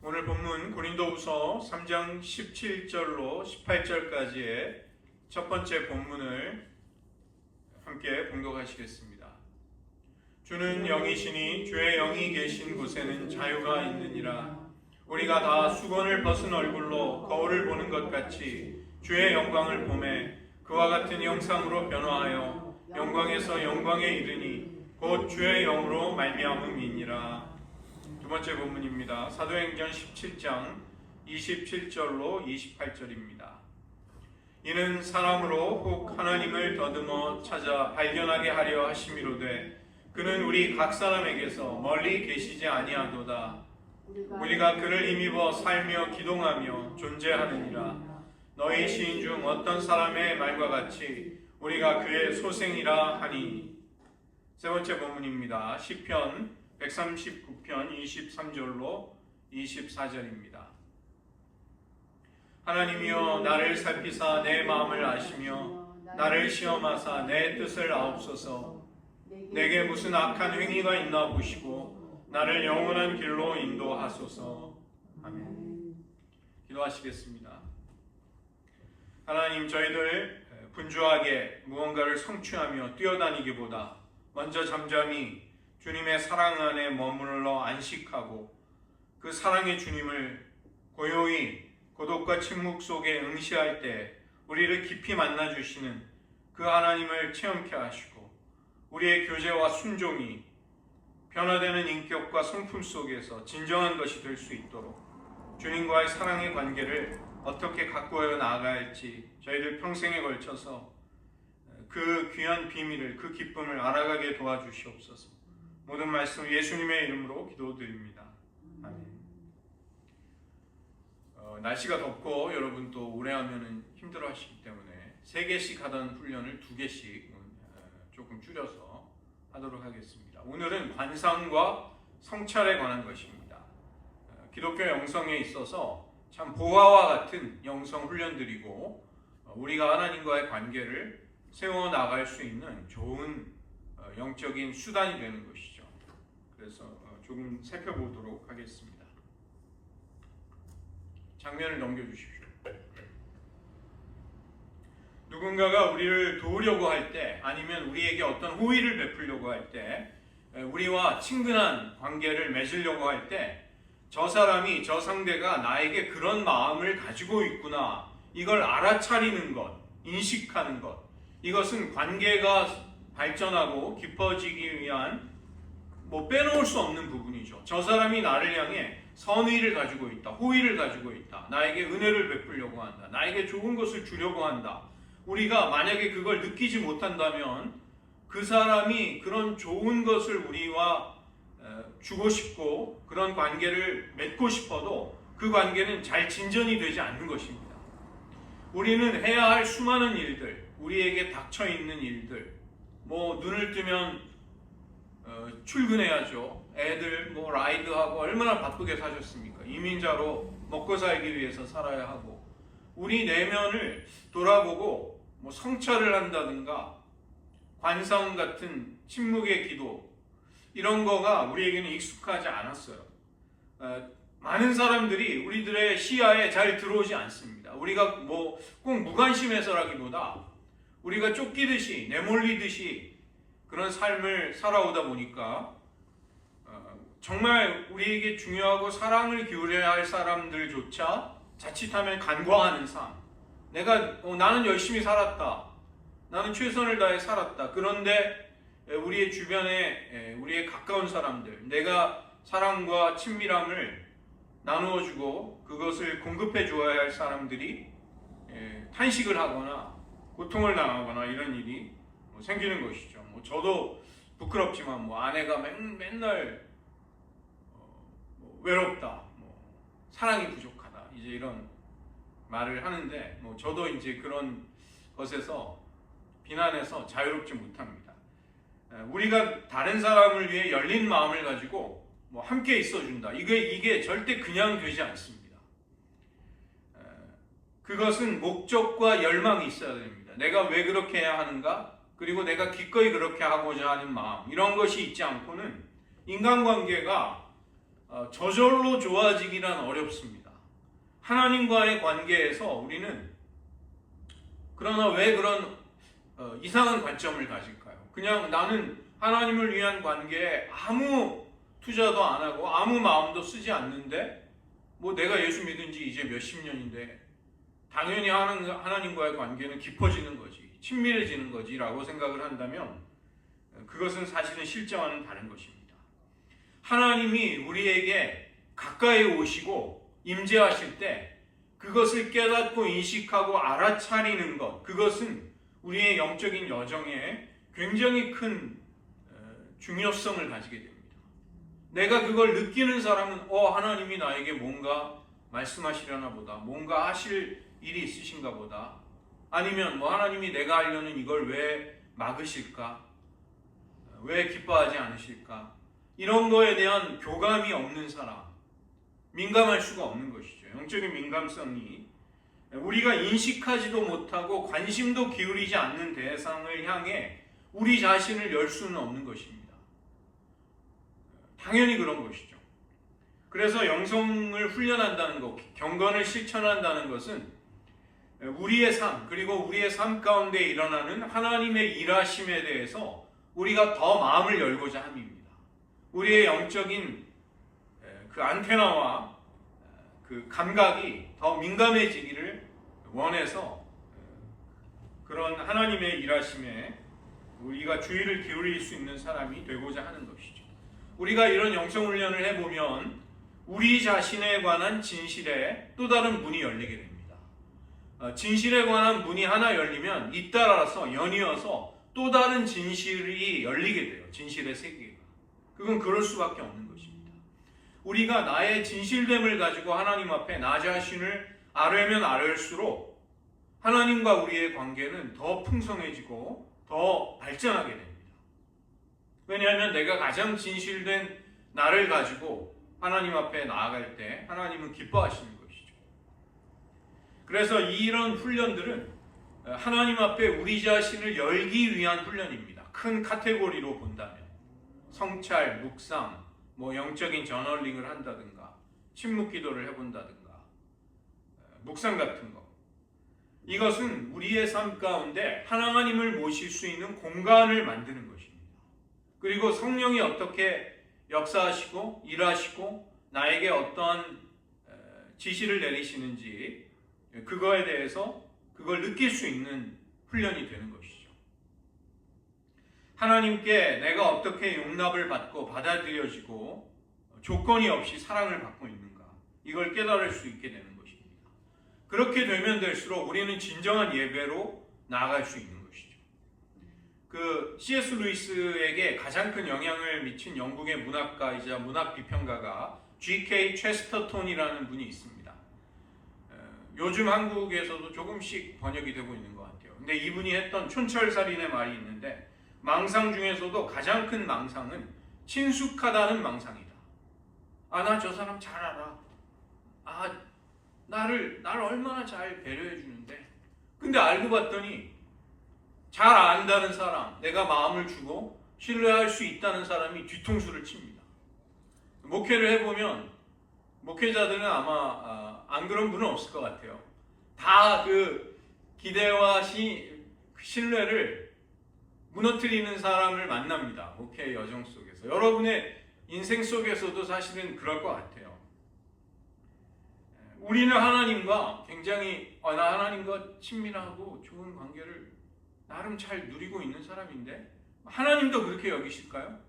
오늘 본문 고린도후서 3장 17절로 18절까지의 첫 번째 본문을 함께 봉독하시겠습니다. 주는 영이시니 주의 영이 계신 곳에는 자유가 있느니라. 우리가 다 수건을 벗은 얼굴로 거울을 보는 것 같이 주의 영광을 보매 그와 같은 형상으로 변화하여 영광에서 영광에 이르니 곧 주의 영으로 말미암음이니라. 두 번째 본문입니다. 사도행전 17장 27절로 28절입니다. 이는 사람으로 혹 하나님을 더듬어 찾아 발견하게 하려 하심이로되 그는 우리 각 사람에게서 멀리 계시지 아니하도다. 우리가 그를 힘입어 살며 기동하며 존재하느니라. 너희 시인 중 어떤 사람의 말과 같이 우리가 그의 소생이라 하니. 세 번째 본문입니다. 시편 139편 23절로 24절입니다. 하나님이여 나를 살피사 내 마음을 아시며 나를 시험하사 내 뜻을 아옵소서. 내게 무슨 악한 행위가 있나 보시고 나를 영원한 길로 인도하소서. 아멘. 기도하시겠습니다. 하나님, 저희들 분주하게 무언가를 성취하며 뛰어다니기보다 먼저 잠잠히 주님의 사랑 안에 머물러 안식하고 그 사랑의 주님을 고요히 고독과 침묵 속에 응시할 때 우리를 깊이 만나주시는 그 하나님을 체험케 하시고 우리의 교제와 순종이 변화되는 인격과 성품 속에서 진정한 것이 될 수 있도록 주님과의 사랑의 관계를 어떻게 가꾸어 나아갈지 저희들 평생에 걸쳐서 그 귀한 비밀을, 그 기쁨을 알아가게 도와주시옵소서. 모든 말씀 예수님의 이름으로 기도드립니다. 아멘. 날씨가 덥고 여러분 또 오래 하면 힘들어하시기 때문에 3개씩 하던 훈련을 2개씩 조금 줄여서 하도록 하겠습니다. 오늘은 관상과 성찰에 관한 것입니다. 기독교 영성에 있어서 참 보화와 같은 영성 훈련들이고 우리가 하나님과의 관계를 세워나갈 수 있는 좋은 영적인 수단이 되는 것이죠. 그래서 조금 살펴보도록 하겠습니다. 장면을 넘겨주십시오. 누군가가 우리를 도우려고 할 때, 아니면 우리에게 어떤 호의를 베풀려고 할 때, 우리와 친근한 관계를 맺으려고 할 때, 저 사람이, 저 상대가 나에게 그런 마음을 가지고 있구나, 이걸 알아차리는 것, 인식하는 것, 이것은 관계가 발전하고 깊어지기 위한 빼놓을 수 없는 부분이죠. 저 사람이 나를 향해 선의를 가지고 있다, 호의를 가지고 있다, 나에게 은혜를 베풀려고 한다, 나에게 좋은 것을 주려고 한다. 우리가 만약에 그걸 느끼지 못한다면 그 사람이 그런 좋은 것을 우리와 주고 싶고 그런 관계를 맺고 싶어도 그 관계는 잘 진전이 되지 않는 것입니다. 우리는 해야 할 수많은 일들, 우리에게 닥쳐있는 일들, 눈을 뜨면 출근해야죠. 애들 라이드하고 얼마나 바쁘게 사셨습니까? 이민자로 먹고 살기 위해서 살아야 하고, 우리 내면을 돌아보고 성찰을 한다든가 관상 같은 침묵의 기도, 이런 거가 우리에게는 익숙하지 않았어요. 많은 사람들이 우리들의 시야에 잘 들어오지 않습니다. 우리가 꼭 무관심해서라기보다 우리가 쫓기듯이 내몰리듯이 그런 삶을 살아오다 보니까 정말 우리에게 중요하고 사랑을 기울여야 할 사람들조차 자칫하면 간과하는 삶. 나는 열심히 살았다. 나는 최선을 다해 살았다. 그런데 우리의 주변에 우리의 가까운 사람들, 내가 사랑과 친밀함을 나누어주고 그것을 공급해 주어야 할 사람들이 탄식을 하거나 고통을 당하거나 이런 일이 생기는 것이죠. 저도 부끄럽지만 아내가 맨날 외롭다, 사랑이 부족하다, 이제 이런 말을 하는데 저도 이제 그런 것에서 비난해서 자유롭지 못합니다. 우리가 다른 사람을 위해 열린 마음을 가지고 함께 있어준다, 이게 절대 그냥 되지 않습니다. 그것은 목적과 열망이 있어야 됩니다. 내가 왜 그렇게 해야 하는가? 그리고 내가 기꺼이 그렇게 하고자 하는 마음, 이런 것이 있지 않고는 인간관계가 저절로 좋아지기란 어렵습니다. 하나님과의 관계에서 우리는 그러나 왜 그런 이상한 관점을 가질까요? 그냥 나는 하나님을 위한 관계에 아무 투자도 안 하고 아무 마음도 쓰지 않는데 뭐 내가 예수 믿은 지 이제 몇십 년인데 당연히 하나님과의 관계는 깊어지는 거지, 친밀해지는 거지 라고 생각을 한다면 그것은 사실은 실제와는 다른 것입니다. 하나님이 우리에게 가까이 오시고 임재하실 때 그것을 깨닫고 인식하고 알아차리는 것, 그것은 우리의 영적인 여정에 굉장히 큰 중요성을 가지게 됩니다. 내가 그걸 느끼는 사람은 하나님이 나에게 뭔가 말씀하시려나 보다, 뭔가 하실 일이 있으신가 보다, 아니면 하나님이 내가 하려는 이걸 왜 막으실까, 왜 기뻐하지 않으실까, 이런 거에 대한 교감이 없는 사람, 민감할 수가 없는 것이죠. 영적인 민감성이 우리가 인식하지도 못하고 관심도 기울이지 않는 대상을 향해 우리 자신을 열 수는 없는 것입니다. 당연히 그런 것이죠. 그래서 영성을 훈련한다는 것, 경건을 실천한다는 것은 우리의 삶, 그리고 우리의 삶 가운데 일어나는 하나님의 일하심에 대해서 우리가 더 마음을 열고자 함입니다. 우리의 영적인 그 안테나와 그 감각이 더 민감해지기를 원해서 그런 하나님의 일하심에 우리가 주의를 기울일 수 있는 사람이 되고자 하는 것이죠. 우리가 이런 영성훈련을 해보면 우리 자신에 관한 진실에 또 다른 문이 열리게 됩니다. 진실에 관한 문이 하나 열리면 잇따라서 연이어서 또 다른 진실이 열리게 돼요. 진실의 세계가. 그건 그럴 수밖에 없는 것입니다. 우리가 나의 진실됨을 가지고 하나님 앞에 나 자신을 아뢰면 아뢰일수록 하나님과 우리의 관계는 더 풍성해지고 더 발전하게 됩니다. 왜냐하면 내가 가장 진실된 나를 가지고 하나님 앞에 나아갈 때 하나님은 기뻐하시는 것이죠. 그래서 이런 훈련들은 하나님 앞에 우리 자신을 열기 위한 훈련입니다. 큰 카테고리로 본다면 성찰, 묵상, 영적인 저널링을 한다든가 침묵 기도를 해본다든가 묵상 같은 거, 이것은 우리의 삶 가운데 하나님을 모실 수 있는 공간을 만드는 것입니다. 그리고 성령이 어떻게 역사하시고 일하시고 나에게 어떠한 지시를 내리시는지 그거에 대해서 그걸 느낄 수 있는 훈련이 되는 것이죠. 하나님께 내가 어떻게 용납을 받고 받아들여지고 조건이 없이 사랑을 받고 있는가, 이걸 깨달을 수 있게 되는 것입니다. 그렇게 되면 될수록 우리는 진정한 예배로 나아갈 수 있는 것이죠. C.S. 루이스에게 가장 큰 영향을 미친 영국의 문학가이자 문학 비평가가 G.K. 체스터톤이라는 분이 있습니다. 요즘 한국에서도 조금씩 번역이 되고 있는 것 같아요. 근데 이분이 했던 촌철살인의 말이 있는데, 망상 중에서도 가장 큰 망상은 친숙하다는 망상이다. 나 저 사람 잘 알아. 나를 얼마나 잘 배려해 주는데. 근데 알고 봤더니 잘 안다는 사람, 내가 마음을 주고 신뢰할 수 있다는 사람이 뒤통수를 칩니다. 목회를 해보면 목회자들은 아마 안 그런 분은 없을 것 같아요. 다 그 기대와 신뢰를 무너뜨리는 사람을 만납니다. 목회의 여정 속에서. 여러분의 인생 속에서도 사실은 그럴 것 같아요. 우리는 하나님과 굉장히 나 하나님과 친밀하고 좋은 관계를 나름 잘 누리고 있는 사람인데, 하나님도 그렇게 여기실까요?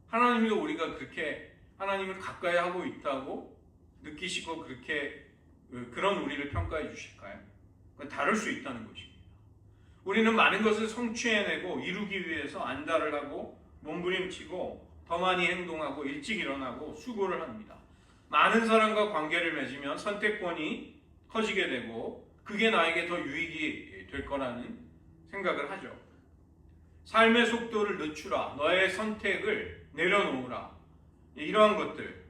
하나님도 우리가 그렇게 하나님을 가까이 하고 있다고 느끼시고 그런 우리를 평가해 주실까요? 그건 다를 수 있다는 것입니다. 우리는 많은 것을 성취해내고 이루기 위해서 안달을 하고 몸부림치고 더 많이 행동하고 일찍 일어나고 수고를 합니다. 많은 사람과 관계를 맺으면 선택권이 커지게 되고 그게 나에게 더 유익이 될 거라는 생각을 하죠. 삶의 속도를 늦추라, 너의 선택을 내려놓으라, 이러한 것들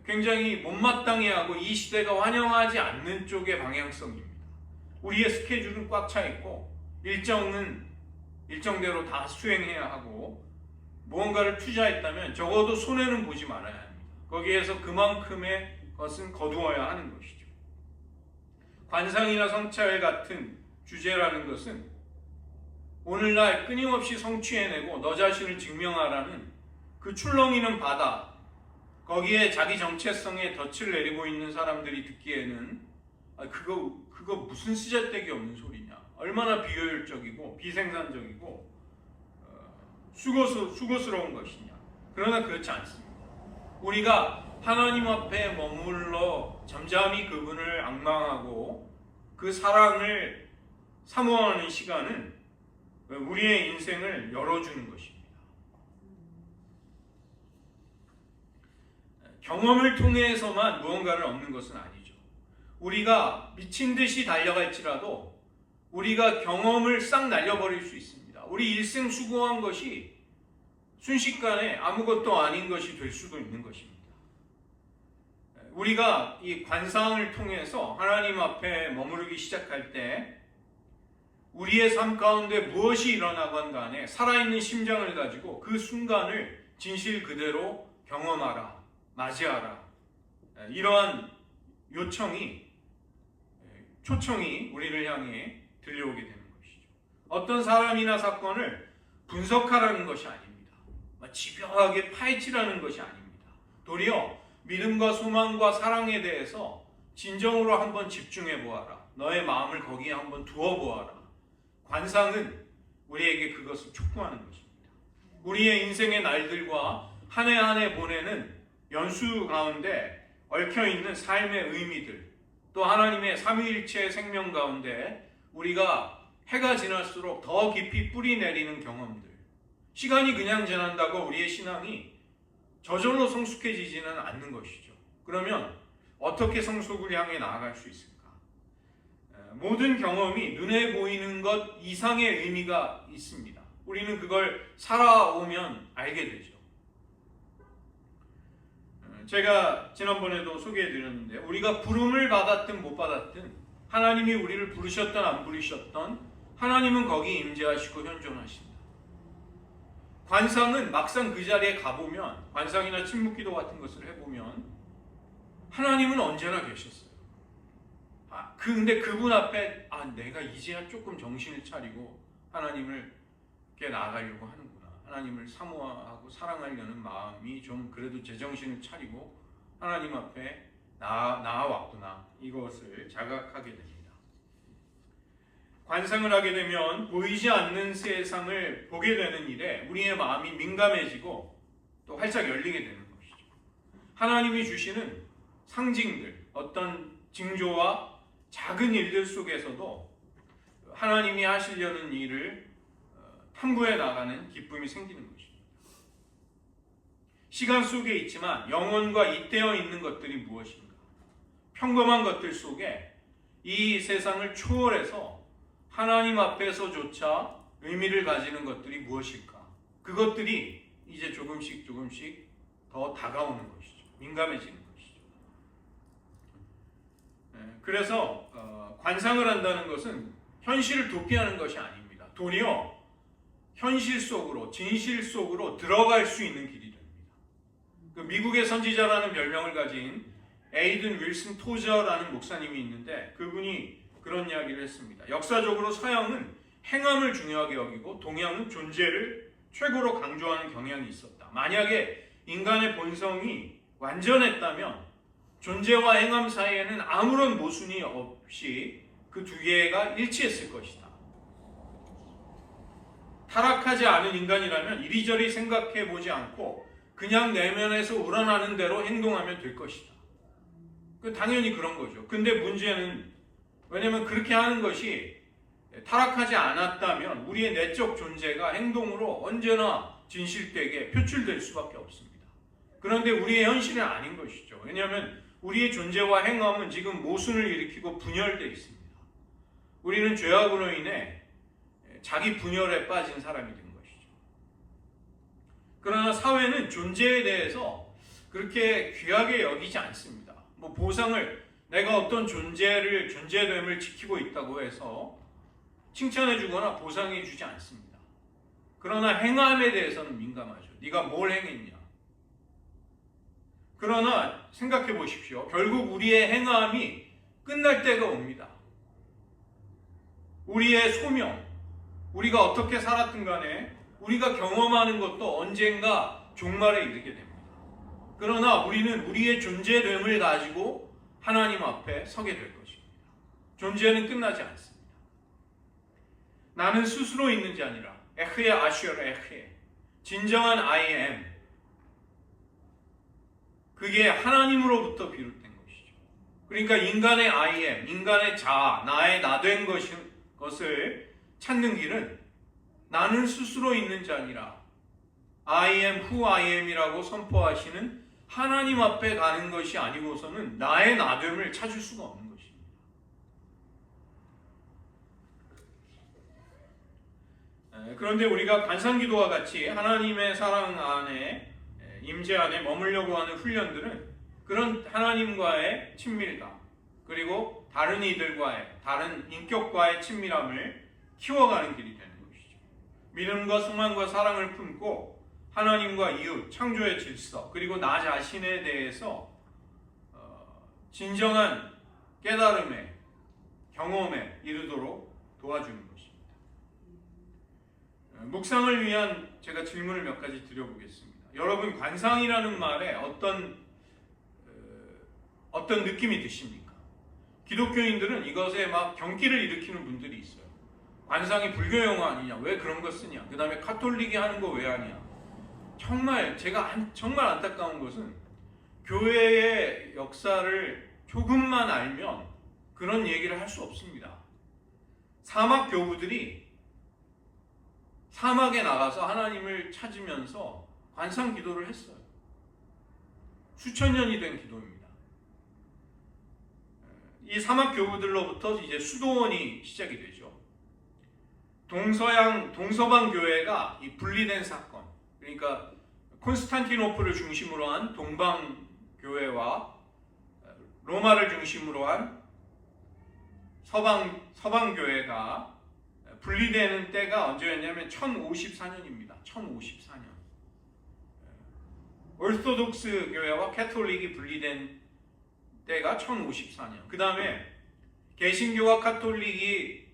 굉장히 못마땅해 하고 이 시대가 환영하지 않는 쪽의 방향성입니다. 우리의 스케줄은 꽉 차 있고 일정은 일정대로 다 수행해야 하고 무언가를 투자했다면 적어도 손해는 보지 말아야 합니다. 거기에서 그만큼의 것은 거두어야 하는 것이죠. 관상이나 성찰 같은 주제라는 것은 오늘날 끊임없이 성취해내고 너 자신을 증명하라는 그 출렁이는 바다, 거기에 자기 정체성에 덫을 내리고 있는 사람들이 듣기에는 그거 무슨 쓰잘데기 없는 소리냐, 얼마나 비효율적이고 비생산적이고 수고스러운 것이냐. 그러나 그렇지 않습니다. 우리가 하나님 앞에 머물러 잠잠히 그분을 앙망하고 그 사랑을 사모하는 시간은 우리의 인생을 열어주는 것입니다. 경험을 통해서만 무언가를 얻는 것은 아니죠. 우리가 미친 듯이 달려갈지라도 우리가 경험을 싹 날려버릴 수 있습니다. 우리 일생 수고한 것이 순식간에 아무것도 아닌 것이 될 수도 있는 것입니다. 우리가 이 관상을 통해서 하나님 앞에 머무르기 시작할 때 우리의 삶 가운데 무엇이 일어나건 간에 살아있는 심장을 가지고 그 순간을 진실 그대로 경험하라, 맞이하라. 이러한 초청이 우리를 향해 들려오게 되는 것이죠. 어떤 사람이나 사건을 분석하라는 것이 아닙니다. 집요하게 파헤치라는 것이 아닙니다. 도리어 믿음과 소망과 사랑에 대해서 진정으로 한번 집중해 보아라. 너의 마음을 거기에 한번 두어 보아라. 관상은 우리에게 그것을 촉구하는 것입니다. 우리의 인생의 날들과 한 해 한 해 보내는 연수 가운데 얽혀있는 삶의 의미들, 또 하나님의 삼위일체의 생명 가운데 우리가 해가 지날수록 더 깊이 뿌리 내리는 경험들, 시간이 그냥 지난다고 우리의 신앙이 저절로 성숙해지지는 않는 것이죠. 그러면 어떻게 성숙을 향해 나아갈 수 있을까? 모든 경험이 눈에 보이는 것 이상의 의미가 있습니다. 우리는 그걸 살아오면 알게 되죠. 제가 지난번에도 소개해드렸는데 우리가 부름을 받았든 못 받았든 하나님이 우리를 부르셨든 안 부르셨든 하나님은 거기 임재하시고 현존하신다. 관상은 막상 그 자리에 가보면, 관상이나 침묵기도 같은 것을 해보면 하나님은 언제나 계셨어요. 근데 그분 앞에 내가 이제야 조금 정신을 차리고 하나님께 나아가려고 하는구나. 하나님을 사모하고 사랑하려는 마음이 좀 그래도 제정신을 차리고 하나님 앞에 나아왔구나. 이것을 자각하게 됩니다. 관상을 하게 되면 보이지 않는 세상을 보게 되는 일에 우리의 마음이 민감해지고 또 활짝 열리게 되는 것이죠. 하나님이 주시는 상징들, 어떤 징조와 작은 일들 속에서도 하나님이 하시려는 일을 탐구해 나가는 기쁨이 생기는 것입니다. 시간 속에 있지만 영혼과 잇대어 있는 것들이 무엇인가? 평범한 것들 속에 이 세상을 초월해서 하나님 앞에서조차 의미를 가지는 것들이 무엇일까? 그것들이 이제 조금씩 더 다가오는 것이죠. 민감해지는 것이죠. 그래서 관상을 한다는 것은 현실을 도피하는 것이 아닙니다. 도리어 현실 속으로, 진실 속으로 들어갈 수 있는 길이 됩니다. 미국의 선지자라는 별명을 가진 에이든 윌슨 토저라는 목사님이 있는데 그분이 그런 이야기를 했습니다. 역사적으로 서양은 행함을 중요하게 여기고 동양은 존재를 최고로 강조하는 경향이 있었다. 만약에 인간의 본성이 완전했다면 존재와 행함 사이에는 아무런 모순이 없이 그 두 개가 일치했을 것이다. 타락하지 않은 인간이라면 이리저리 생각해보지 않고 그냥 내면에서 우러나는 대로 행동하면 될 것이다. 당연히 그런 거죠. 근데 문제는, 왜냐하면 그렇게 하는 것이 타락하지 않았다면 우리의 내적 존재가 행동으로 언제나 진실되게 표출될 수밖에 없습니다. 그런데 우리의 현실은 아닌 것이죠. 왜냐하면 우리의 존재와 행함은 지금 모순을 일으키고 분열되어 있습니다. 우리는 죄악으로 인해 자기 분열에 빠진 사람이 된 것이죠. 그러나 사회는 존재에 대해서 그렇게 귀하게 여기지 않습니다. 보상을, 내가 어떤 존재됨을 지키고 있다고 해서 칭찬해주거나 보상해주지 않습니다. 그러나 행함에 대해서는 민감하죠. 네가 뭘 행했냐? 그러나 생각해 보십시오. 결국 우리의 행함이 끝날 때가 옵니다. 우리의 소명, 우리가 어떻게 살았든 간에 우리가 경험하는 것도 언젠가 종말에 이르게 됩니다. 그러나 우리는 우리의 존재됨을 가지고 하나님 앞에 서게 될 것입니다. 존재는 끝나지 않습니다. 나는 스스로 있는 자 아니라 에흐에 아슈얼 에흐에 진정한 I am, 그게 하나님으로부터 비롯된 것이죠. 그러니까 인간의 I am, 인간의 자아, 나의 나된 것을 찾는 길은 나는 스스로 있는 자 아니라 I am who I am이라고 선포하시는 하나님 앞에 가는 것이 아니고서는 나의 나됨을 찾을 수가 없는 것입니다. 그런데 우리가 관상기도와 같이 하나님의 사랑 안에, 임재 안에 머물려고 하는 훈련들은 그런 하나님과의 친밀감, 그리고 다른 이들과의, 다른 인격과의 친밀함을 키워가는 길이 되는 것이죠. 믿음과 소망과 사랑을 품고 하나님과 이웃, 창조의 질서, 그리고 나 자신에 대해서 진정한 깨달음에, 경험에 이르도록 도와주는 것입니다. 묵상을 위한 제가 질문을 몇 가지 드려보겠습니다. 여러분, 관상이라는 말에 어떤 느낌이 드십니까? 기독교인들은 이것에 막 경기를 일으키는 분들이 있어요. 관상이 불교 용어 아니냐? 왜 그런 거 쓰냐? 그 다음에 카톨릭이 하는 거 왜 하냐? 정말 제가 정말 안타까운 것은 교회의 역사를 조금만 알면 그런 얘기를 할 수 없습니다. 사막 교부들이 사막에 나가서 하나님을 찾으면서 관상 기도를 했어요. 수천 년이 된 기도입니다. 이 사막 교부들로부터 이제 수도원이 시작이 되죠. 동서방 교회가 이 분리된 사건, 그러니까 콘스탄티노플을 중심으로 한 동방 교회와 로마를 중심으로 한 서방 교회가 분리되는 때가 언제였냐면 1054년입니다. 1054년. 오르토독스 교회와 캐톨릭이 분리된 때가 1054년. 그 다음에 개신교와 카톨릭이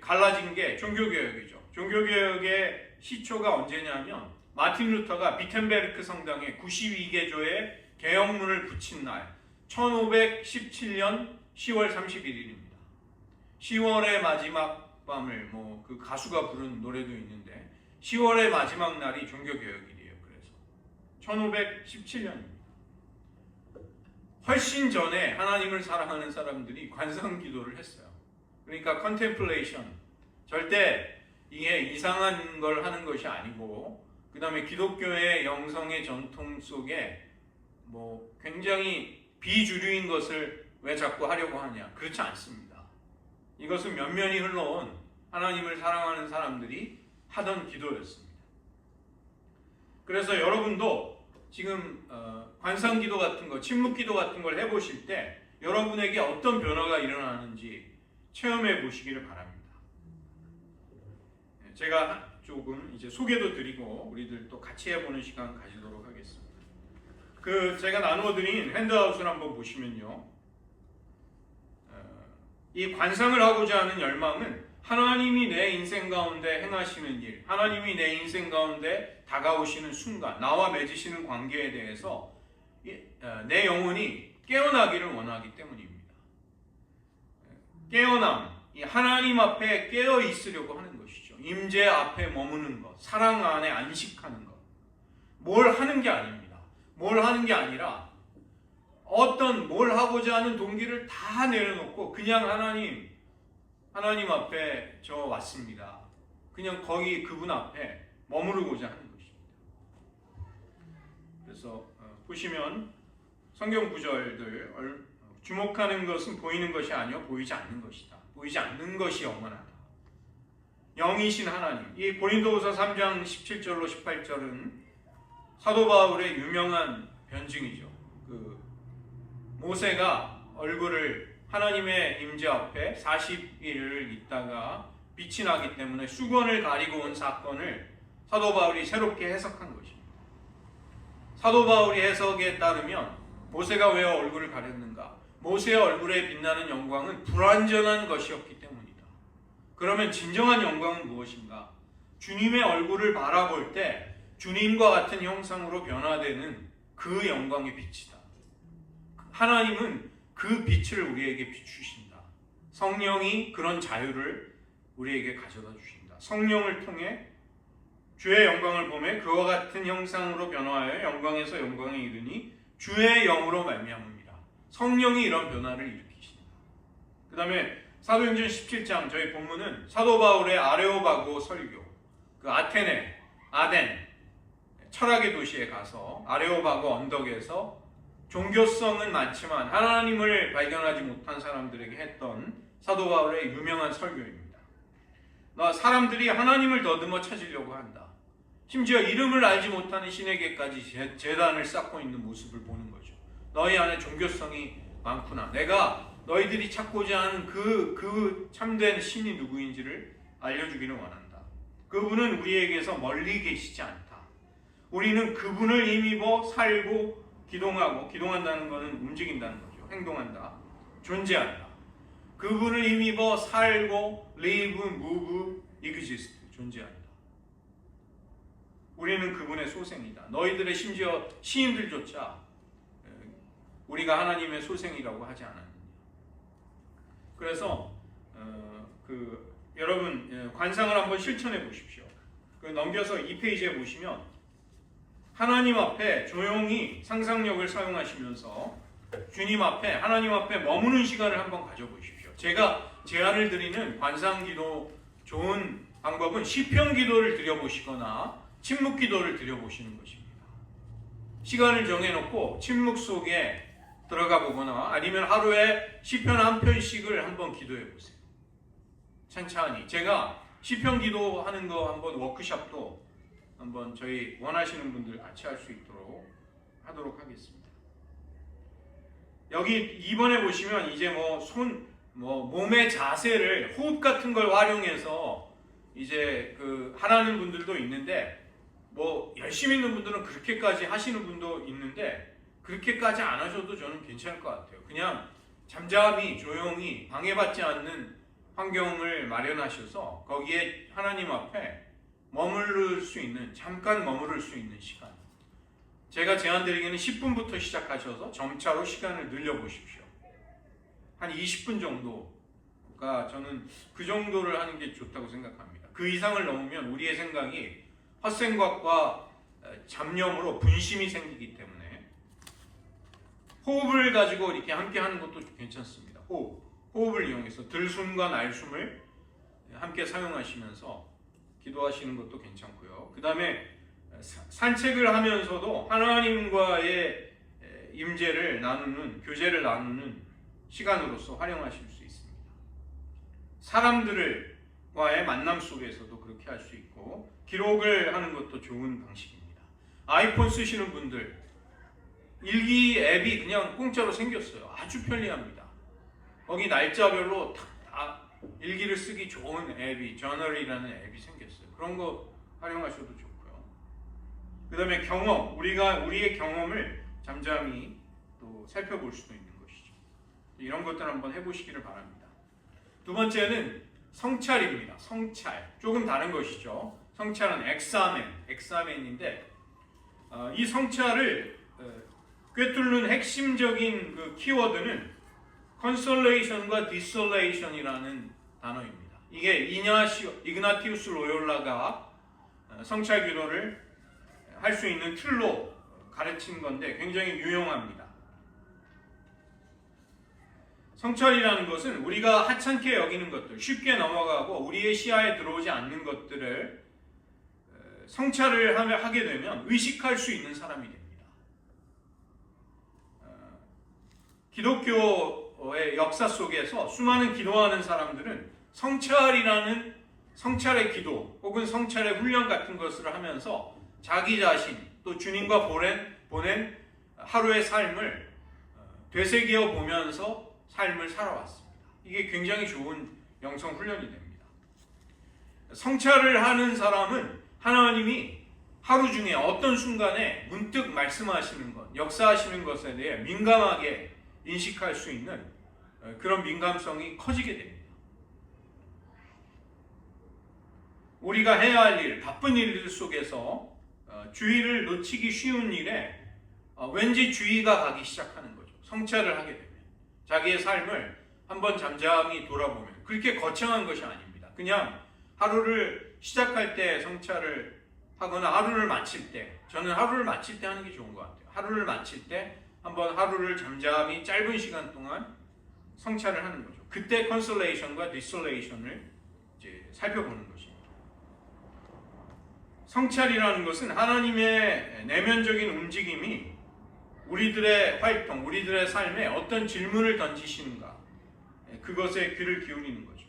갈라진 게 종교개혁이죠. 종교개혁의 시초가 언제냐면 마틴 루터가 비텐베르크 성당에 92개조의 개혁문을 붙인 날 1517년 10월 31일입니다. 10월의 마지막 밤을 그 가수가 부른 노래도 있는데 10월의 마지막 날이 종교개혁일이에요. 그래서 1517년입니다. 훨씬 전에 하나님을 사랑하는 사람들이 관상기도를 했어요. 그러니까 컨템플레이션, 절대 이게 이상한 걸 하는 것이 아니고, 그 다음에 기독교의 영성의 전통 속에 굉장히 비주류인 것을 왜 자꾸 하려고 하냐? 그렇지 않습니다. 이것은 면면이 흘러온 하나님을 사랑하는 사람들이 하던 기도였습니다. 그래서 여러분도 지금 관상기도 같은 거, 침묵기도 같은 걸 해보실 때 여러분에게 어떤 변화가 일어나는지 체험해 보시기를 바랍니다. 제가 조금 이제 소개도 드리고 우리들 또 같이 해보는 시간 가지도록 하겠습니다. 제가 나누어드린 핸드아웃을 한번 보시면요, 이 관상을 하고자 하는 열망은 하나님이 내 인생 가운데 행하시는 일, 하나님이 내 인생 가운데 다가오시는 순간, 나와 맺으시는 관계에 대해서 내 영혼이 깨어나기를 원하기 때문입니다. 깨어남, 이 하나님 앞에 깨어 있으려고 하는 것이죠. 임재 앞에 머무는 것, 사랑 안에 안식하는 것. 뭘 하는 게 아닙니다. 뭘 하는 게 아니라 뭘 하고자 하는 동기를 다 내려놓고 그냥 하나님 앞에 저 왔습니다. 그냥 거기 그분 앞에 머무르고자 하는 것입니다. 그래서 보시면 성경 구절들, 주목하는 것은 보이는 것이 아니요 보이지 않는 것이다. 보이지 않는 것이 영원하다. 영이신 하나님. 이 고린도후서 3장 17절로 18절은 사도 바울의 유명한 변증이죠. 모세가 얼굴을 하나님의 임재 앞에 40일을 있다가 빛이 나기 때문에 수건을 가리고 온 사건을 사도 바울이 새롭게 해석한 것입니다. 사도 바울이 해석에 따르면 모세가 왜 얼굴을 가렸는가? 모세의 얼굴에 빛나는 영광은 불완전한 것이었기 때문이다. 그러면 진정한 영광은 무엇인가? 주님의 얼굴을 바라볼 때 주님과 같은 형상으로 변화되는 그 영광의 빛이다. 하나님은 그 빛을 우리에게 비추신다. 성령이 그런 자유를 우리에게 가져다 주신다. 성령을 통해 주의 영광을 보매 그와 같은 형상으로 변화하여 영광에서 영광에 이르니 주의 영으로 말미암음이라. 성령이 이런 변화를 일으키신다. 그 다음에 사도행전 17장 저희 본문은 사도 바울의 아레오바고 설교, 그 아테네, 아덴 철학의 도시에 가서 아레오바고 언덕에서 종교성은 많지만 하나님을 발견하지 못한 사람들에게 했던 사도 바울의 유명한 설교입니다. 사람들이 하나님을 더듬어 찾으려고 한다. 심지어 이름을 알지 못하는 신에게까지 제단을 쌓고 있는 모습을 보는 거죠. 너희 안에 종교성이 많구나. 내가 너희들이 찾고자 하는 그 참된 신이 누구인지를 알려주기를 원한다. 그분은 우리에게서 멀리 계시지 않다. 우리는 그분을 힘입어 살고 기동하고, 기동한다는 것은 움직인다는 거죠. 행동한다. 존재한다. 그분을 힘입어 살고 live, move, exist. 존재한다. 우리는 그분의 소생이다. 너희들의 심지어 시인들조차 우리가 하나님의 소생이라고 하지 않았느냐. 그래서 여러분 관상을 한번 실천해 보십시오. 넘겨서 2페이지에 보시면 하나님 앞에 조용히 상상력을 사용하시면서 주님 앞에, 하나님 앞에 머무는 시간을 한번 가져보십시오. 제가 제안을 드리는 관상기도 좋은 방법은 시편 기도를 드려보시거나 침묵 기도를 드려보시는 것입니다. 시간을 정해놓고 침묵 속에 들어가 보거나 아니면 하루에 시편 한 편씩을 한번 기도해 보세요. 찬찬히. 제가 시편 기도하는 거 한번 워크숍도 한번 저희 원하시는 분들 같이 할 수 있도록 하도록 하겠습니다. 여기 2번에 보시면 이제 몸의 자세를 호흡 같은 걸 활용해서 이제 하라는 분들도 있는데 열심히 있는 분들은 그렇게까지 하시는 분도 있는데 그렇게까지 안 하셔도 저는 괜찮을 것 같아요. 그냥 잠잠히 조용히 방해받지 않는 환경을 마련하셔서 거기에 하나님 앞에 잠깐 머무를 수 있는 시간. 제가 제안드리기는 10분부터 시작하셔서 점차로 시간을 늘려보십시오. 한 20분 정도가 저는 그 정도를 하는 게 좋다고 생각합니다. 그 이상을 넘으면 우리의 생각이 헛생각과 잡념으로 분심이 생기기 때문에 호흡을 가지고 이렇게 함께 하는 것도 괜찮습니다. 호흡을 이용해서 들숨과 날숨을 함께 사용하시면서 기도하시는 것도 괜찮고요. 그 다음에 산책을 하면서도 하나님과의 임재를 나누는, 교제를 나누는 시간으로서 활용하실 수 있습니다. 사람들과의 만남 속에서도 그렇게 할 수 있고 기록을 하는 것도 좋은 방식입니다. 아이폰 쓰시는 분들 일기 앱이 그냥 공짜로 생겼어요. 아주 편리합니다. 거기 날짜별로 일기를 쓰기 좋은 앱이 저널이라는 앱이 생겼어요. 그런 거 활용하셔도 좋고요. 그 다음에 경험, 우리의 경험을 잠잠히 또 살펴볼 수도 있는 것이죠. 이런 것들 한번 해보시기를 바랍니다. 두 번째는 성찰입니다. 성찰, 조금 다른 것이죠. 성찰은 엑사멘인데 이 성찰을 꿰뚫는 핵심적인 그 키워드는 consolation과 dissolation이라는 단어입니다. 이게 이그나티우스 로욜라가 성찰 기도를 할 수 있는 틀로 가르친 건데 굉장히 유용합니다. 성찰이라는 것은 우리가 하찮게 여기는 것들, 쉽게 넘어가고 우리의 시야에 들어오지 않는 것들을 성찰을 하게 되면 의식할 수 있는 사람이 됩니다. 기독교의 역사 속에서 수많은 기도하는 사람들은 성찰이라는 성찰의 기도 혹은 성찰의 훈련 같은 것을 하면서 자기 자신 또 주님과 보낸 하루의 삶을 되새겨 보면서 삶을 살아왔습니다. 이게 굉장히 좋은 영성 훈련이 됩니다. 성찰을 하는 사람은 하나님이 하루 중에 어떤 순간에 문득 말씀하시는 것, 역사하시는 것에 대해 민감하게 인식할 수 있는 그런 민감성이 커지게 됩니다. 우리가 해야 할 일, 바쁜 일들 속에서 주의를 놓치기 쉬운 일에 왠지 주의가 가기 시작하는 거죠. 성찰을 하게 되면. 자기의 삶을 한번 잠잠히 돌아보면. 그렇게 거창한 것이 아닙니다. 그냥 하루를 시작할 때 성찰을 하거나 하루를 마칠 때, 저는 하루를 마칠 때 하는 게 좋은 것 같아요. 하루를 마칠 때 한번 하루를 잠잠히 짧은 시간 동안 성찰을 하는 거죠. 그때 컨솔레이션과 디솔레이션을 이제 살펴보는 것입니다. 성찰이라는 것은 하나님의 내면적인 움직임이 우리들의 활동, 우리들의 삶에 어떤 질문을 던지시는가, 그것에 귀를 기울이는 거죠.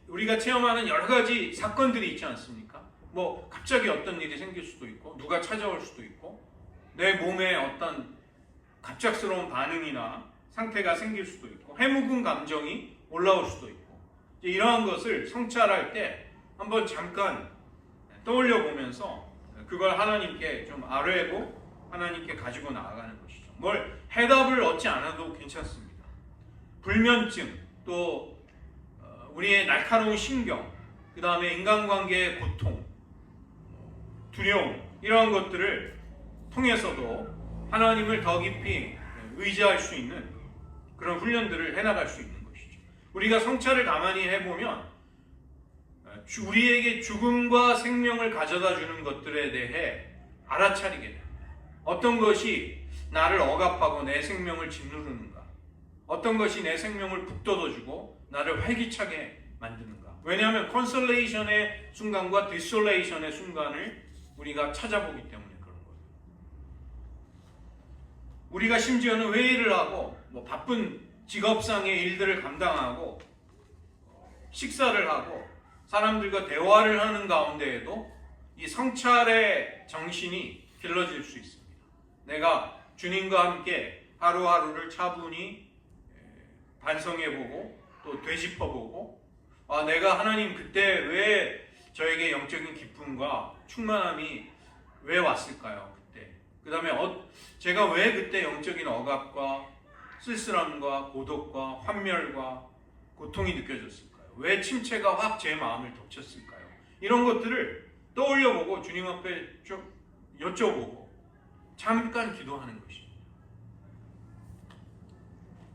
우리가 체험하는 여러 가지 사건들이 있지 않습니까? 뭐 갑자기 어떤 일이 생길 수도 있고, 누가 찾아올 수도 있고, 내 몸에 어떤 갑작스러운 반응이나 상태가 생길 수도 있고, 해묵은 감정이 올라올 수도 있고, 이러한 것을 성찰할 때 한번 잠깐 떠올려 보면서 그걸 하나님께 좀 아뢰고 하나님께 가지고 나아가는 것이죠. 뭘 해답을 얻지 않아도 괜찮습니다. 불면증, 또 우리의 날카로운 신경, 그 다음에 인간관계의 고통, 두려움, 이러한 것들을 통해서도 하나님을 더 깊이 의지할 수 있는 그런 훈련들을 해나갈 수 있는 것이죠. 우리가 성찰을 가만히 해보면 우리에게 죽음과 생명을 가져다 주는 것들에 대해 알아차리게 됩니다. 어떤 것이 나를 억압하고 내 생명을 짓누르는가, 어떤 것이 내 생명을 북돋워주고 나를 활기차게 만드는가. 왜냐하면 컨솔레이션의 순간과 디솔레이션의 순간을 우리가 찾아보기 때문에 그런 거예요. 우리가 심지어는 회의를 하고 바쁜 직업상의 일들을 감당하고 식사를 하고 사람들과 대화를 하는 가운데에도 이 성찰의 정신이 길러질 수 있습니다. 내가 주님과 함께 하루하루를 차분히 반성해보고 또 되짚어보고, 내가 하나님 그때 왜 저에게 영적인 기쁨과 충만함이 왜 왔을까요? 그때. 그 다음에 제가 왜 그때 영적인 억압과 쓸쓸함과 고독과 환멸과 고통이 느껴졌을까요? 왜 침체가 확 제 마음을 덮쳤을까요? 이런 것들을 떠올려보고 주님 앞에 좀 여쭤보고 잠깐 기도하는 것입니다.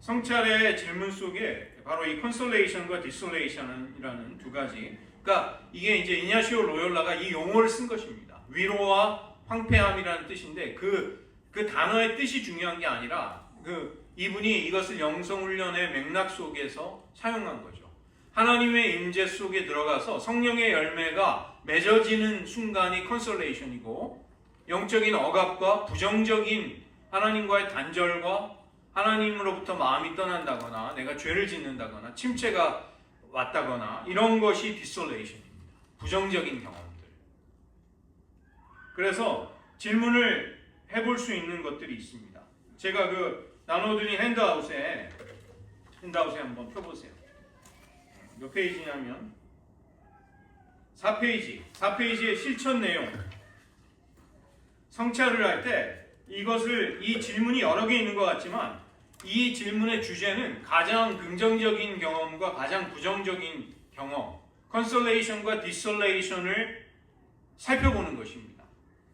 성찰의 질문 속에 바로 이 컨솔레이션과 디솔레이션이라는 두 가지, 그러니까 이게 이제 이냐시오 로욜라가 이 용어를 쓴 것입니다. 위로와 황폐함이라는 뜻인데 그 단어의 뜻이 중요한 게 아니라 이분이 이것을 영성훈련의 맥락 속에서 사용한 거죠. 하나님의 임재 속에 들어가서 성령의 열매가 맺어지는 순간이 컨솔레이션이고, 영적인 억압과 부정적인 하나님과의 단절과 하나님으로부터 마음이 떠난다거나 내가 죄를 짓는다거나 침체가 왔다거나 이런 것이 디솔레이션입니다. 부정적인 경험들. 그래서 질문을 해볼 수 있는 것들이 있습니다. 제가 나눠드린 핸드아웃에 한번 펴보세요. 몇 페이지냐면 4페이지의 실천 내용. 성찰을 할 때 이 질문이 여러 개 있는 것 같지만 이 질문의 주제는 가장 긍정적인 경험과 가장 부정적인 경험, 컨솔레이션과 디솔레이션을 살펴보는 것입니다.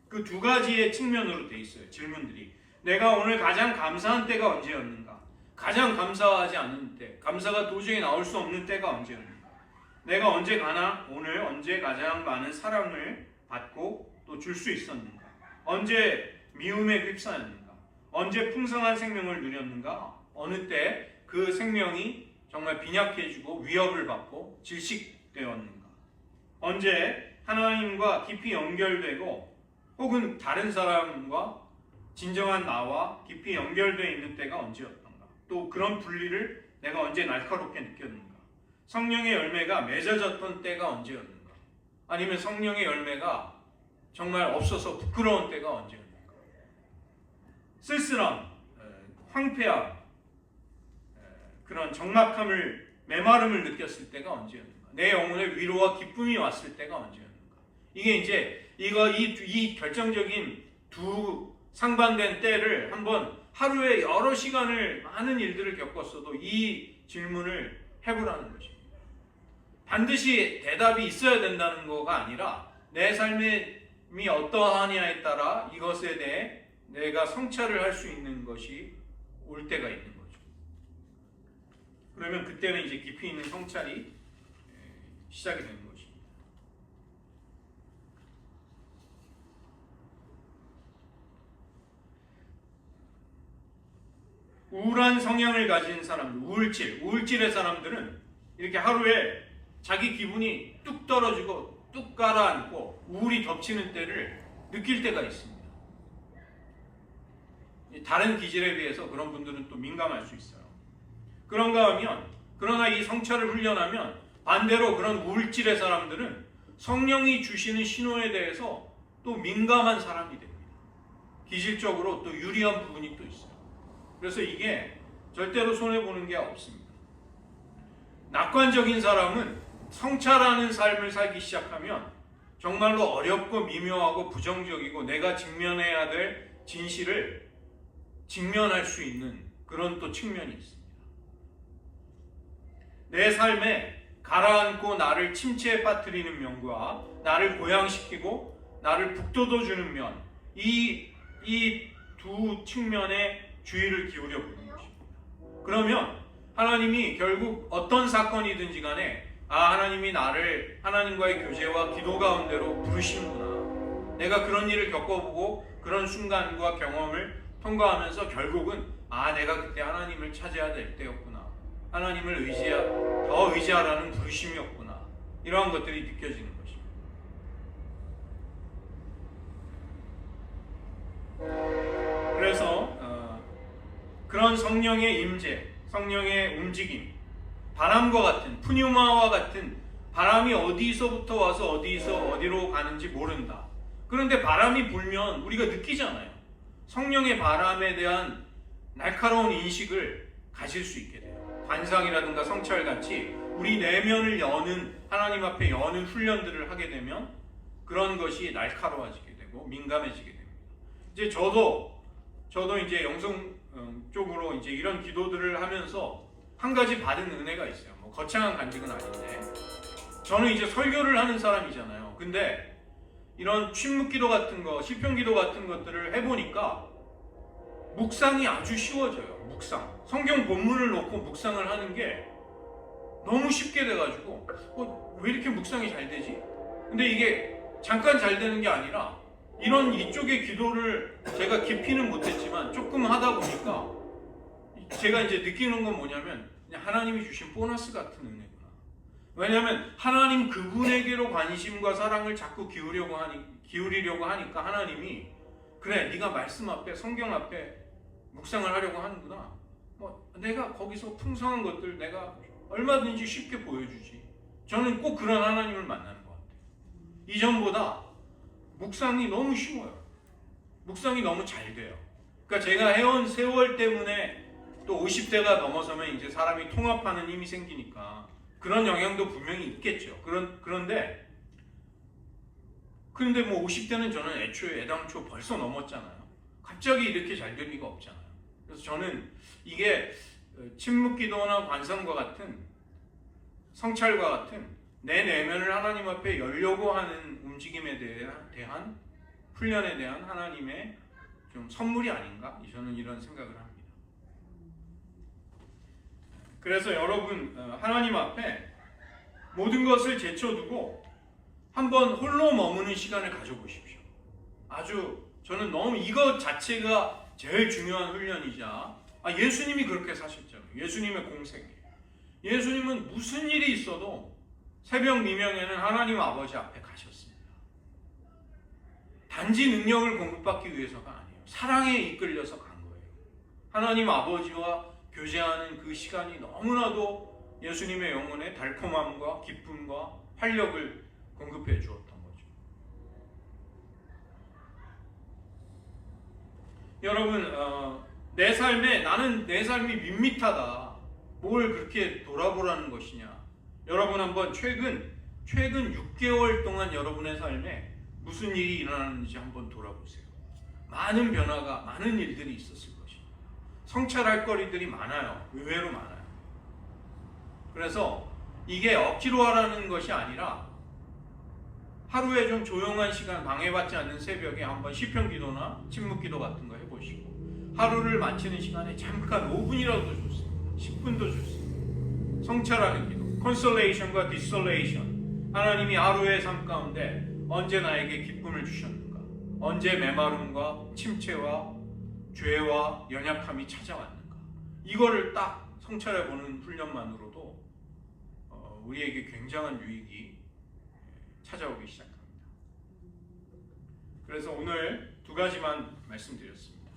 그 두 가지의 측면으로 돼 있어요. 질문들이. 내가 오늘 가장 감사한 때가 언제였는가? 가장 감사하지 않는 때, 감사가 도저히 나올 수 없는 때가 언제였는가? 내가 언제 가나? 오늘 언제 가장 많은 사랑을 받고 또 줄 수 있었는가? 언제 미움에 휩싸였는가? 언제 풍성한 생명을 누렸는가? 어느 때 그 생명이 정말 빈약해지고 위협을 받고 질식되었는가? 언제 하나님과 깊이 연결되고 혹은 다른 사람과 진정한 나와 깊이 연결되어 있는 때가 언제였던가? 또 그런 분리를 내가 언제 날카롭게 느꼈는가? 성령의 열매가 맺어졌던 때가 언제였는가? 아니면 성령의 열매가 정말 없어서 부끄러운 때가 언제였는가? 쓸쓸함, 황폐함, 그런 적막함을, 메마름을 느꼈을 때가 언제였는가? 내 영혼에 위로와 기쁨이 왔을 때가 언제였는가? 이게 이제 이 결정적인 두 상반된 때를 한번 하루에 여러 시간을 많은 일들을 겪었어도 이 질문을 해보라는 것입니다. 반드시 대답이 있어야 된다는 거가 아니라 내 삶이 어떠하냐에 따라 이것에 대해 내가 성찰을 할 수 있는 것이 올 때가 있는 거죠. 그러면 그때는 이제 깊이 있는 성찰이 시작이 되는 것입니다. 우울한 성향을 가진 사람들, 우울질의 사람들은 이렇게 하루에 자기 기분이 뚝 떨어지고 뚝 가라앉고 우울이 덮치는 때를 느낄 때가 있습니다. 다른 기질에 비해서 그런 분들은 또 민감할 수 있어요. 그런가 하면, 그러나 이 성찰을 훈련하면 반대로 그런 우울질의 사람들은 성령이 주시는 신호에 대해서 또 민감한 사람이 됩니다. 기질적으로 또 유리한 부분이 또 있어요. 그래서 이게 절대로 손해보는 게 없습니다. 낙관적인 사람은 성찰하는 삶을 살기 시작하면 정말로 어렵고 미묘하고 부정적이고 내가 직면해야 될 진실을 직면할 수 있는 그런 또 측면이 있습니다. 내 삶에 가라앉고 나를 침체에 빠뜨리는 면과 나를 고양시키고 나를 북돋워주는 면, 이 두 측면에 주의를 기울여 보는 것입니다. 그러면 하나님이 결국 어떤 사건이든지 간에 하나님이 나를 하나님과의 교제와 기도 가운데로 부르시는구나. 내가 그런 일을 겪어보고 그런 순간과 경험을 통과하면서 결국은 내가 그때 하나님을 찾아야 될 때였구나. 하나님을 더 의지하라는 부르심이었구나. 이러한 것들이 느껴지는 것입니다. 그래서 그런 성령의 임재, 성령의 움직임, 바람과 같은, 푸뉴마와 같은 바람이 어디서부터 와서 어디로 가는지 모른다. 그런데 바람이 불면 우리가 느끼잖아요. 성령의 바람에 대한 날카로운 인식을 가질 수 있게 돼요. 관상이라든가 성찰같이 우리 내면을 하나님 앞에 여는 훈련들을 하게 되면 그런 것이 날카로워지게 되고 민감해지게 됩니다. 이제 저도 이제 영성 쪽으로 이제 이런 기도들을 하면서 한 가지 받은 은혜가 있어요. 거창한 간증은 아닌데, 저는 이제 설교를 하는 사람이잖아요. 근데 이런 침묵기도 같은 거, 시편기도 같은 것들을 해보니까 묵상이 아주 쉬워져요. 묵상. 성경 본문을 놓고 묵상을 하는 게 너무 쉽게 돼가지고 왜 이렇게 묵상이 잘 되지? 근데 이게 잠깐 잘 되는 게 아니라 이쪽의 기도를 제가 깊이는 못했지만 조금 하다 보니까 제가 이제 느끼는 건 뭐냐면 그냥 하나님이 주신 보너스 같은 은혜구나. 왜냐하면 하나님 그분에게로 관심과 사랑을 자꾸 기울이려고 하니까 하나님이 그래, 네가 말씀 앞에, 성경 앞에 묵상을 하려고 하는구나. 내가 거기서 풍성한 것들 내가 얼마든지 쉽게 보여주지. 저는 꼭 그런 하나님을 만나는 것 같아요. 이전보다 묵상이 너무 쉬워요. 묵상이 너무 잘 돼요. 그러니까 제가 해온 세월 때문에 또 50대가 넘어서면 이제 사람이 통합하는 힘이 생기니까 그런 영향도 분명히 있겠죠. 그런데 50대는 저는 애당초 벌써 넘었잖아요. 갑자기 이렇게 잘 될 리가 없잖아요. 그래서 저는 이게 침묵기도나 관성과 같은 성찰과 같은 내 내면을 하나님 앞에 열려고 하는 움직임에 대한 훈련에 대한 하나님의 좀 선물이 아닌가? 저는 이런 생각을 합니다. 그래서 여러분, 하나님 앞에 모든 것을 제쳐두고 한번 홀로 머무는 시간을 가져보십시오. 저는 너무 이것 자체가 제일 중요한 훈련이자 예수님이 그렇게 사셨잖아요. 예수님의 공생이에요. 예수님은 무슨 일이 있어도 새벽 미명에는 하나님 아버지 앞에 가셨습니다. 단지 능력을 공급받기 위해서가 아니에요. 사랑에 이끌려서 간 거예요. 하나님 아버지와 교제하는 그 시간이 너무나도 예수님의 영혼에 달콤함과 기쁨과 활력을 공급해 주었던 거죠. 여러분, 나는 내 삶이 밋밋하다. 뭘 그렇게 돌아보라는 것이냐. 여러분 한번 최근 최근 6개월 동안 여러분의 삶에 무슨 일이 일어나는지 한번 돌아보세요. 많은 변화가, 많은 일들이 있었을 것입니다. 성찰할 거리들이 많아요. 의외로 많아요. 그래서 이게 억지로 하라는 것이 아니라 하루에 좀 조용한 시간, 방해받지 않는 새벽에 한번 시편 기도나 침묵 기도 같은 거 해보시고, 하루를 마치는 시간에 잠깐 5분이라도 좋습니다. 10분도 좋습니다. 성찰하는 기도, 컨솔레이션과 디솔레이션. 하나님이 하루의 삶 가운데 언제 나에게 기쁨을 주셨는가, 언제 메마름과 침체와 죄와 연약함이 찾아왔는가, 이거를 딱 성찰해보는 훈련만으로도 우리에게 굉장한 유익이 찾아오기 시작합니다. 그래서 오늘 두 가지만 말씀드렸습니다.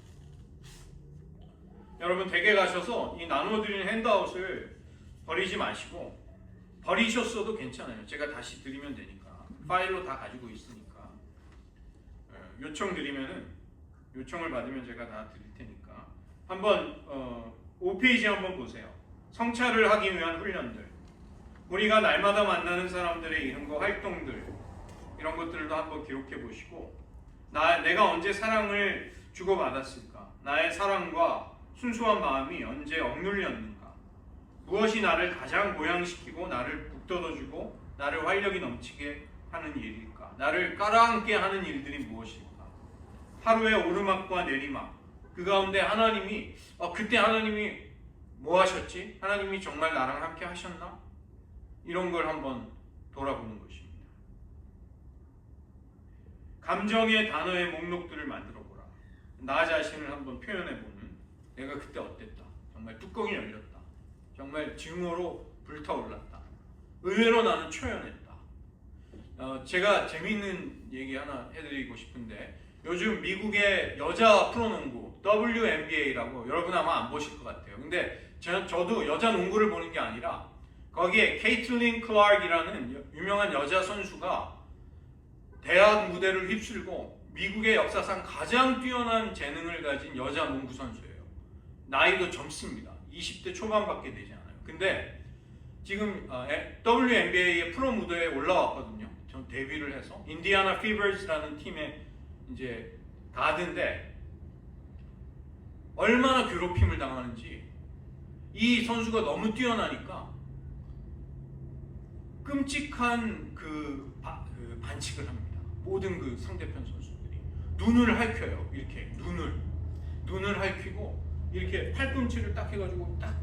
여러분 댁에 가셔서 이 나눠드리는 핸드아웃을 버리지 마시고, 버리셨어도 괜찮아요. 제가 다시 드리면 되니까, 파일로 다 가지고 있으니까. 요청을 받으면 제가 다 드릴 테니까 한번 5페이지 한번 보세요. 성찰을 하기 위한 훈련들, 우리가 날마다 만나는 사람들의 이름과 활동들, 이런 것들도 한번 기록해 보시고, 내가 언제 사랑을 주고받았을까, 나의 사랑과 순수한 마음이 언제 억눌렸는가, 무엇이 나를 가장 고양시키고 나를 북돋워주고 나를 활력이 넘치게 하는 일일까, 나를 깔아앉게 하는 일들이 무엇일까, 하루의 오르막과 내리막, 그 가운데 하나님이 그때 하나님이 뭐 하셨지? 하나님이 정말 나랑 함께 하셨나? 이런 걸 한번 돌아보는 것입니다. 감정의 단어의 목록들을 만들어 보라. 나 자신을 한번 표현해 보는, 내가 그때 어땠다, 정말 뚜껑이 열렸다, 정말 증오로 불타올랐다, 의외로 나는 초연했다. 제가 재미있는 얘기 하나 해드리고 싶은데, 요즘 미국의 여자 프로농구 WNBA라고, 여러분 아마 안 보실 것 같아요. 근데 저도 여자 농구를 보는 게 아니라 거기에 케이틀린 클락이라는 유명한 여자 선수가 대학 무대를 휩쓸고 미국의 역사상 가장 뛰어난 재능을 가진 여자 농구 선수예요. 나이도 젊습니다. 20대 초반밖에 되지 않아요. 근데 지금 WNBA의 프로 무대에 올라왔거든요. 전 데뷔를 해서 인디애나 피버즈라는 팀에 이제 가든데, 얼마나 괴롭힘을 당하는지, 이 선수가 너무 뛰어나니까 끔찍한 그 반칙을 합니다. 모든 그 상대편 선수들이 눈을 핥혀요. 이렇게 눈을 핥히고, 이렇게 팔꿈치를 딱 해가지고 딱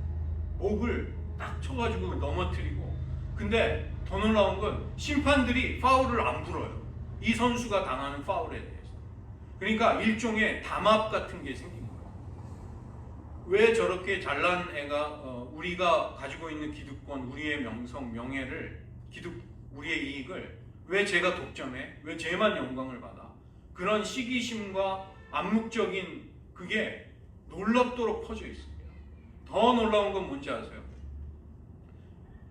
목을 딱 쳐가지고 넘어뜨리고. 근데 더 놀라운 건 심판들이 파울을 안 불어요. 이 선수가 당하는 파울에 대해서. 그러니까 일종의 담합 같은 게 생긴 거예요. 왜 저렇게 잘난 애가 우리가 가지고 있는 기득권, 우리의 명성, 명예를, 우리의 이익을 왜 제가 독점해? 왜 쟤만 영광을 받아? 그런 시기심과 암묵적인 그게 놀랍도록 퍼져 있습니다. 더 놀라운 건 뭔지 아세요?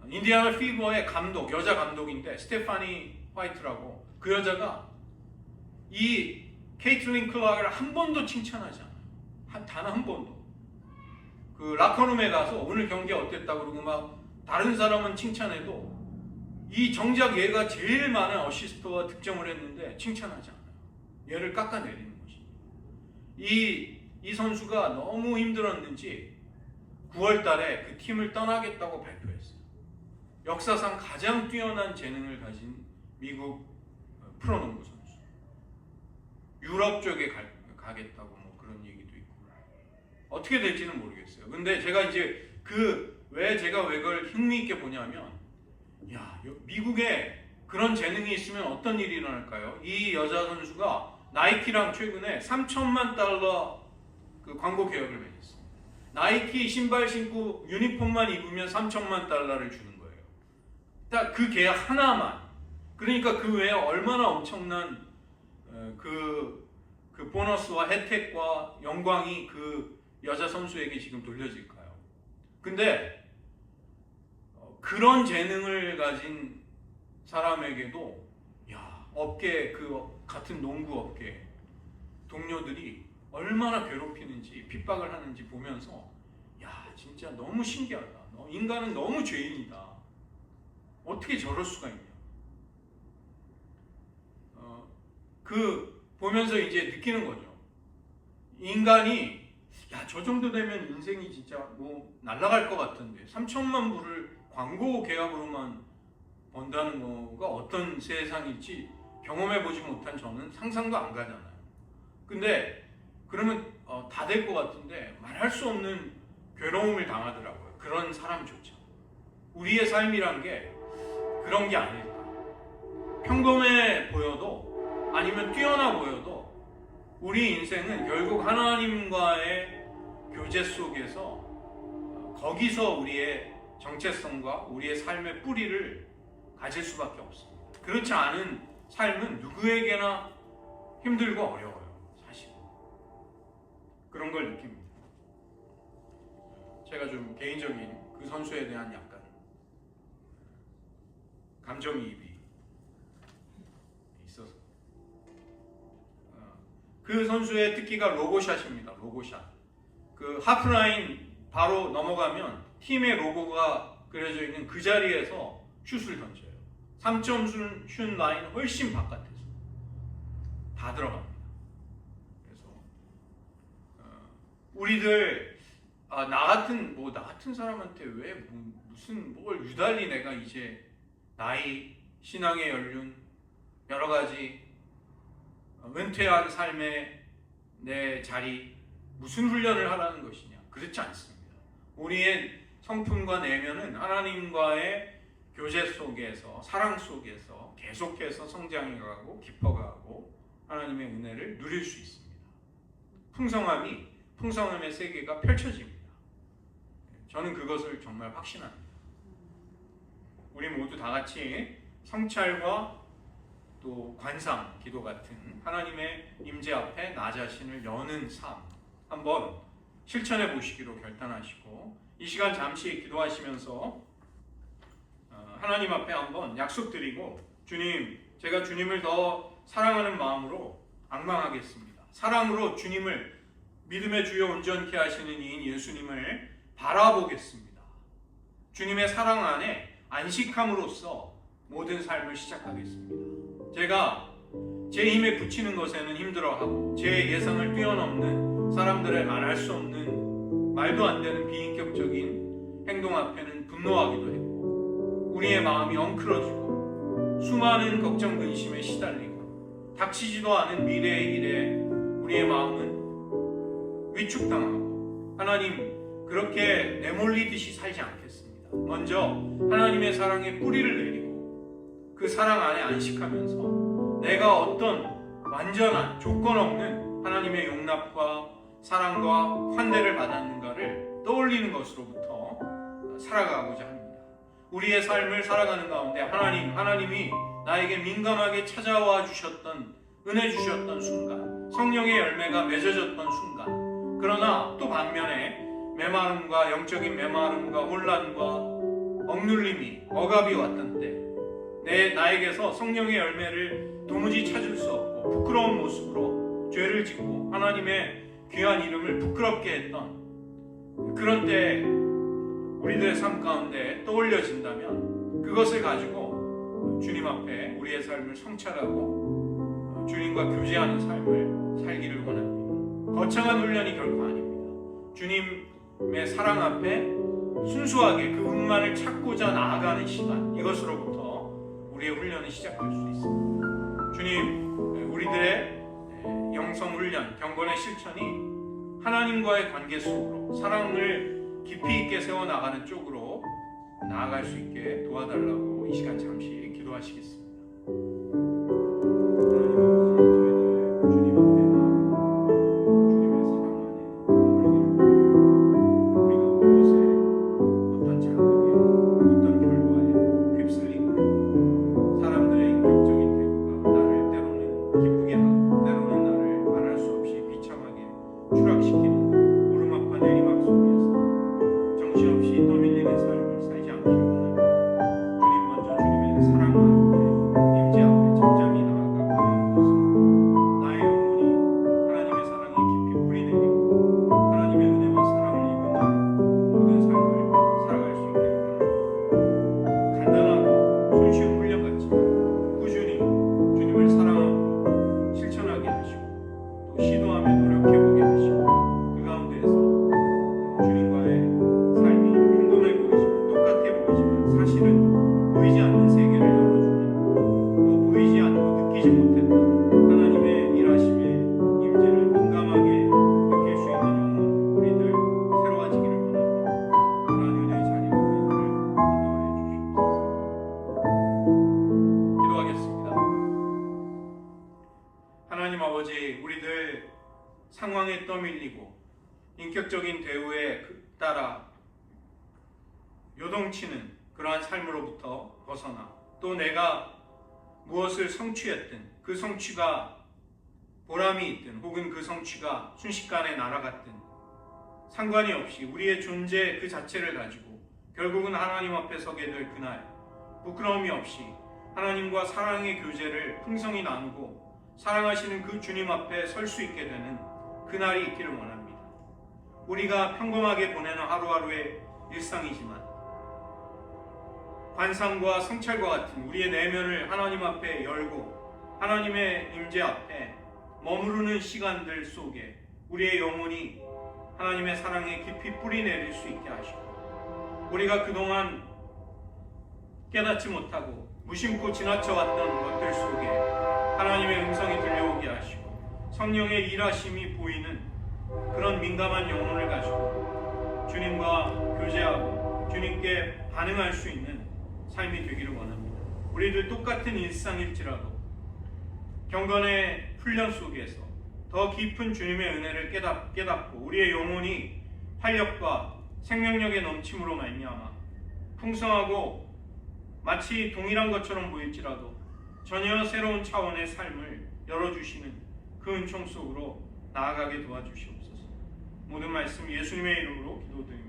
인디애나 피버의 감독, 여자 감독인데 스테파니 화이트라고, 그 여자가 이 케이틀린 클락을 한 번도 칭찬하지 않아요. 단 한 번도. 그 라커룸에 가서 오늘 경기 어땠다 그러고 막 다른 사람은 칭찬해도 이 정작 얘가 제일 많은 어시스트와 득점을 했는데 칭찬하지 않아요. 얘를 깎아내리는 것입니다. 이 선수가 너무 힘들었는지 9월 달에 그 팀을 떠나겠다고 발표했어요. 역사상 가장 뛰어난 재능을 가진 미국 프로농구 선수. 유럽 쪽에 가겠다고 뭐 그런 얘기도 있고, 어떻게 될지는 모르겠어요. 근데 제가 이제 왜 그걸 흥미있게 보냐면, 미국에 그런 재능이 있으면 어떤 일이 일어날까요? 이 여자 선수가 나이키랑 최근에 $3,000만 그 광고 계약을 맺었습니다. 나이키 신발 신고 유니폼만 입으면 $3,000만 주는 거예요. 딱 그 계약 하나만. 그러니까 그 외에 얼마나 엄청난 그 보너스와 혜택과 영광이 그 여자 선수에게 지금 돌려질까요? 근데 그런 재능을 가진 사람에게도 업계, 그 같은 농구 업계 동료들이 얼마나 괴롭히는지, 핍박을 하는지 보면서 진짜 너무 신기하다. 인간은 너무 죄인이다. 어떻게 저럴 수가 있냐. 보면서 이제 느끼는 거죠. 인간이 저 정도 되면 인생이 진짜 뭐 날아갈 것 같은데 3천만 불을 광고 계약으로만 번다는 거가 어떤 세상일지 경험해보지 못한 저는 상상도 안 가잖아요. 근데 그러면 다 될 것 같은데 말할 수 없는 괴로움을 당하더라고요. 그런 사람조차. 우리의 삶이란 게 그런 게 아닐까. 평범해 보여도 아니면 뛰어나 보여도 우리 인생은 결국 하나님과의 교제 속에서 거기서 우리의 정체성과 우리의 삶의 뿌리를 가질 수밖에 없습니다. 그렇지 않은 삶은 누구에게나 힘들고 어려워요. 사실 그런 걸 느낍니다. 제가 좀 개인적인 그 선수에 대한 약간 감정이입이 있어서 그 선수의 특기가 로고샷입니다. 로고샷. 그 하프라인 바로 넘어가면 팀의 로고가 그려져 있는 그 자리에서 슛을 던져요. 3점 슛 라인 훨씬 바깥에서 다 들어갑니다. 그래서 우리들 나 같은 사람한테 왜 무슨 뭘 유달리 내가 이제 나이, 신앙의 연륜, 여러 가지 은퇴한 삶의 내 자리 무슨 훈련을 하라는 것이냐? 그렇지 않습니다. 우리의 성품과 내면은 하나님과의 교제 속에서 사랑 속에서 계속해서 성장해가고 깊어가고 하나님의 은혜를 누릴 수 있습니다. 풍성함의 세계가 펼쳐집니다. 저는 그것을 정말 확신합니다. 우리 모두 다 같이 성찰과 또 관상, 기도 같은 하나님의 임재 앞에 나 자신을 여는 삶 한번 실천해 보시기로 결단하시고 이 시간 잠시 기도하시면서 하나님 앞에 한번 약속드리고 주님, 제가 주님을 더 사랑하는 마음으로 앙망하겠습니다. 사랑으로 주님을 믿음의 주여 온전케 하시는 이인 예수님을 바라보겠습니다. 주님의 사랑 안에 안식함으로써 모든 삶을 시작하겠습니다. 제가 제 힘에 붙이는 것에는 힘들어하고 제 예상을 뛰어넘는 사람들의 말할 수 없는 말도 안 되는 비인격적인 행동 앞에는 분노하기도 했고 우리의 마음이 엉클어지고 수많은 걱정 근심에 시달리고 닥치지도 않은 미래의 일에 우리의 마음은 위축당하고 하나님 그렇게 내몰리듯이 살지 않겠습니다. 먼저 하나님의 사랑에 뿌리를 내리고 그 사랑 안에 안식하면서 내가 어떤 완전한 조건 없는 하나님의 용납과 사랑과 환대를 받았는가를 떠올리는 것으로부터 살아가고자 합니다. 우리의 삶을 살아가는 가운데 하나님이 나에게 민감하게 찾아와 주셨던 은혜 주셨던 순간 성령의 열매가 맺어졌던 순간 그러나 또 반면에 메마름과 영적인 메마름과 혼란과 억눌림이 억압이 왔던 때 나에게서 성령의 열매를 도무지 찾을 수 없고 부끄러운 모습으로 죄를 짓고 하나님의 귀한 이름을 부끄럽게 했던 그런 때 우리들의 삶 가운데 떠올려진다면 그것을 가지고 주님 앞에 우리의 삶을 성찰하고 주님과 교제하는 삶을 살기를 원합니다. 거창한 훈련이 결코 아닙니다. 주님의 사랑 앞에 순수하게 그분만을 찾고자 나아가는 시간 이것으로부터 우리의 훈련이 시작될 수 있습니다. 주님, 우리들의 영성 훈련, 경건의 실천이 하나님과의 관계 속으로 사랑을 깊이 있게 세워나가는 쪽으로 나아갈 수 있게 도와달라고 이 시간 잠시 기도하시겠습니다. 사랑 앞에 임재 앞에 자극적인 대우에 따라 요동치는 그러한 삶으로부터 벗어나 또 내가 무엇을 성취했든 그 성취가 보람이 있든 혹은 그 성취가 순식간에 날아갔든 상관이 없이 우리의 존재 그 자체를 가지고 결국은 하나님 앞에 서게 될 그날 부끄러움이 없이 하나님과 사랑의 교제를 풍성히 나누고 사랑하시는 그 주님 앞에 설 수 있게 되는 그날이 있기를 원합니다. 우리가 평범하게 보내는 하루하루의 일상이지만 관상과 성찰과 같은 우리의 내면을 하나님 앞에 열고 하나님의 임재 앞에 머무르는 시간들 속에 우리의 영혼이 하나님의 사랑에 깊이 뿌리 내릴 수 있게 하시고 우리가 그동안 깨닫지 못하고 무심코 지나쳐왔던 것들 속에 하나님의 음성이 들려오게 하시고 성령의 일하심이 보이는 그런 민감한 영혼을 가지고 주님과 교제하고 주님께 반응할 수 있는 삶이 되기를 원합니다. 우리들 똑같은 일상일지라도 경건의 훈련 속에서 더 깊은 주님의 은혜를 깨닫고 우리의 영혼이 활력과 생명력의 넘침으로 말미암아 풍성하고 마치 동일한 것처럼 보일지라도 전혀 새로운 차원의 삶을 열어주시는 그 은총 속으로 나아가게 도와주시옵소서. 모든 말씀 예수님의 이름으로 기도드립니다.